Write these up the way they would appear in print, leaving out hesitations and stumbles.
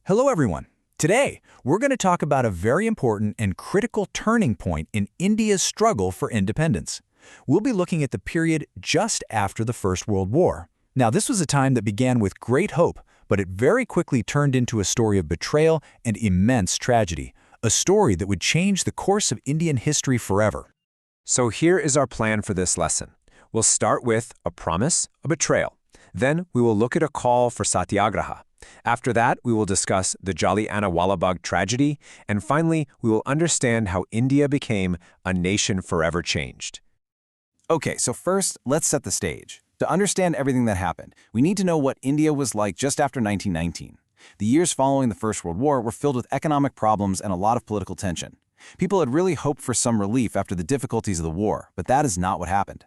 Hello, everyone. Today, we're going to talk about a very important and critical turning point in India's struggle for independence. We'll be looking at the period just after the First World War. Now, this was a time that began with great hope, but it very quickly turned into a story of betrayal and immense tragedy, a story that would change the course of Indian history forever. So here is our plan for this lesson. We'll start with a promise, a betrayal. Then we will look at a call for satyagraha. After that, we will discuss the Jallianwala Bagh tragedy, and finally, we will understand how India became a nation forever changed. Okay, so first, let's set the stage. To understand everything that happened, we need to know what India was like just after 1919. The years following the First World War were filled with economic problems and a lot of political tension. People had really hoped for some relief after the difficulties of the war, but that is not what happened.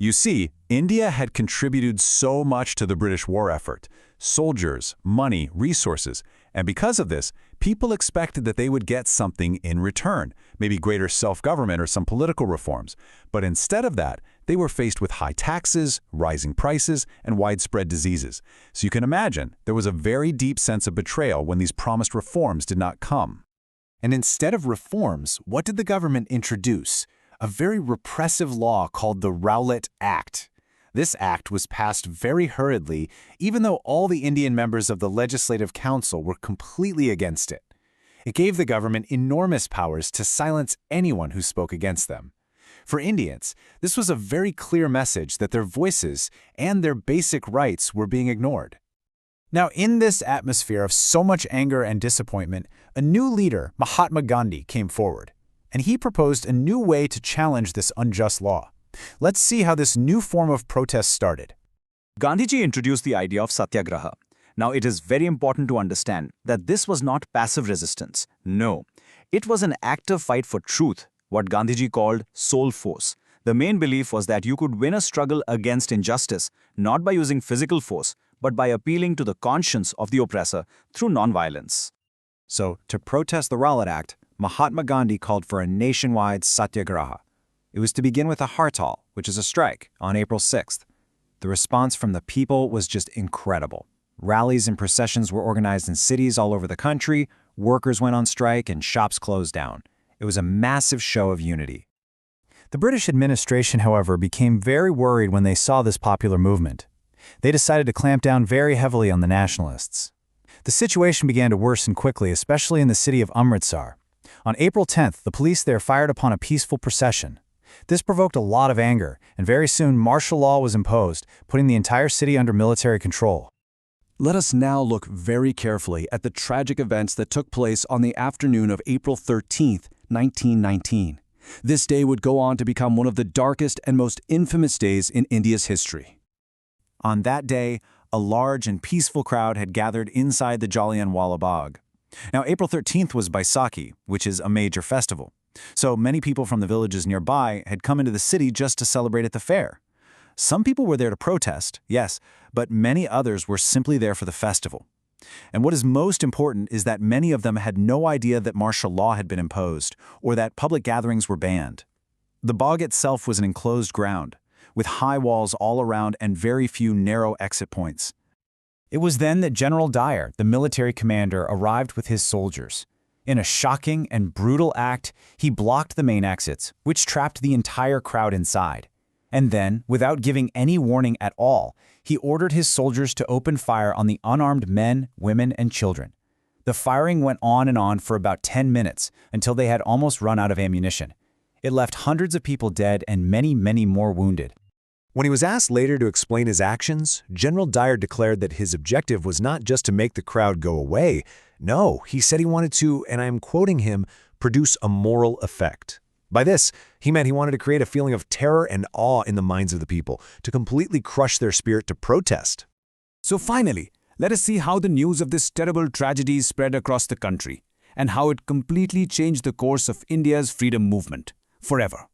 You see, India had contributed so much to the British war effort: soldiers, money, resources, and because of this, people expected that they would get something in return, maybe greater self-government or some political reforms. But instead of that, they were faced with high taxes, rising prices, and widespread diseases. So you can imagine, there was a very deep sense of betrayal when these promised reforms did not come. And instead of reforms, what did the government introduce? A very repressive law called the Rowlatt Act. This act was passed very hurriedly, even though all the Indian members of the Legislative Council were completely against it. It gave the government enormous powers to silence anyone who spoke against them. For Indians, this was a very clear message that their voices and their basic rights were being ignored. Now, in this atmosphere of so much anger and disappointment, a new leader, Mahatma Gandhi, came forward. And he proposed a new way to challenge this unjust law. Let's see how this new form of protest started. Gandhiji introduced the idea of satyagraha. Now, it is very important to understand that this was not passive resistance. No, it was an active fight for truth, what Gandhiji called soul force. The main belief was that you could win a struggle against injustice, not by using physical force, but by appealing to the conscience of the oppressor through nonviolence. So, to protest the Rowlatt Act, Mahatma Gandhi called for a nationwide satyagraha. It was to begin with a hartal, which is a strike, on April 6th. The response from the people was just incredible. Rallies and processions were organized in cities all over the country, workers went on strike, and shops closed down. It was a massive show of unity. The British administration, however, became very worried when they saw this popular movement. They decided to clamp down very heavily on the nationalists. The situation began to worsen quickly, especially in the city of Amritsar. On April 10th, the police there fired upon a peaceful procession. This provoked a lot of anger, and very soon martial law was imposed, putting the entire city under military control. Let us now look very carefully at the tragic events that took place on the afternoon of April 13th, 1919. This day would go on to become one of the darkest and most infamous days in India's history. On that day, a large and peaceful crowd had gathered inside the Jallianwala Bagh. Now, April 13th was Baisakhi, which is a major festival. So many people from the villages nearby had come into the city just to celebrate at the fair. Some people were there to protest, yes, but many others were simply there for the festival. And what is most important is that many of them had no idea that martial law had been imposed or that public gatherings were banned. The Bagh itself was an enclosed ground, with high walls all around and very few narrow exit points. It was then that General Dyer, the military commander, arrived with his soldiers. In a shocking and brutal act, he blocked the main exits, which trapped the entire crowd inside. And then, without giving any warning at all, he ordered his soldiers to open fire on the unarmed men, women, and children. The firing went on and on for about 10 minutes until they had almost run out of ammunition. It left hundreds of people dead and many, many more wounded. When he was asked later to explain his actions, General Dyer declared that his objective was not just to make the crowd go away. No, he said he wanted to, and I am quoting him, produce a moral effect. By this, he meant he wanted to create a feeling of terror and awe in the minds of the people, to completely crush their spirit to protest. So finally, let us see how the news of this terrible tragedy spread across the country, and how it completely changed the course of India's freedom movement, forever.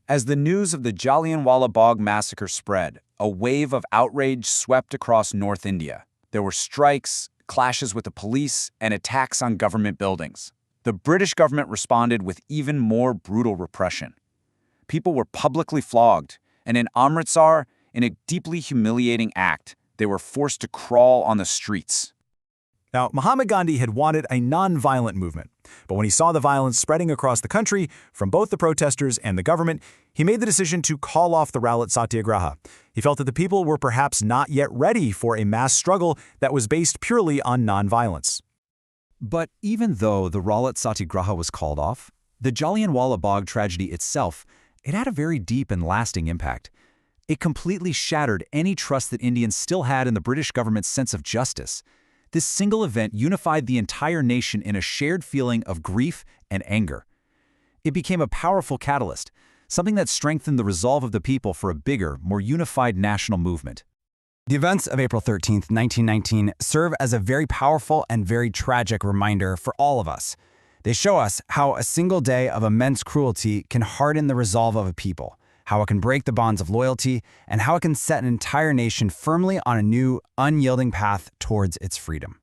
As the news of the Jallianwala Bagh massacre spread, a wave of outrage swept across North India. There were strikes, clashes with the police, and attacks on government buildings. The British government responded with even more brutal repression. People were publicly flogged, and in Amritsar, in a deeply humiliating act, they were forced to crawl on the streets. Now, Mahatma Gandhi had wanted a non-violent movement, but when he saw the violence spreading across the country from both the protesters and the government, he made the decision to call off the Rowlatt Satyagraha. He felt that the people were perhaps not yet ready for a mass struggle that was based purely on non-violence. But even though the Rowlatt Satyagraha was called off, the Jallianwala Bagh tragedy itself, it had a very deep and lasting impact. It completely shattered any trust that Indians still had in the British government's sense of justice. This single event unified the entire nation in a shared feeling of grief and anger. It became a powerful catalyst, something that strengthened the resolve of the people for a bigger, more unified national movement. The events of April 13, 1919 serve as a very powerful and very tragic reminder for all of us. They show us how a single day of immense cruelty can harden the resolve of a people, how it can break the bonds of loyalty, and how it can set an entire nation firmly on a new, unyielding path towards its freedom.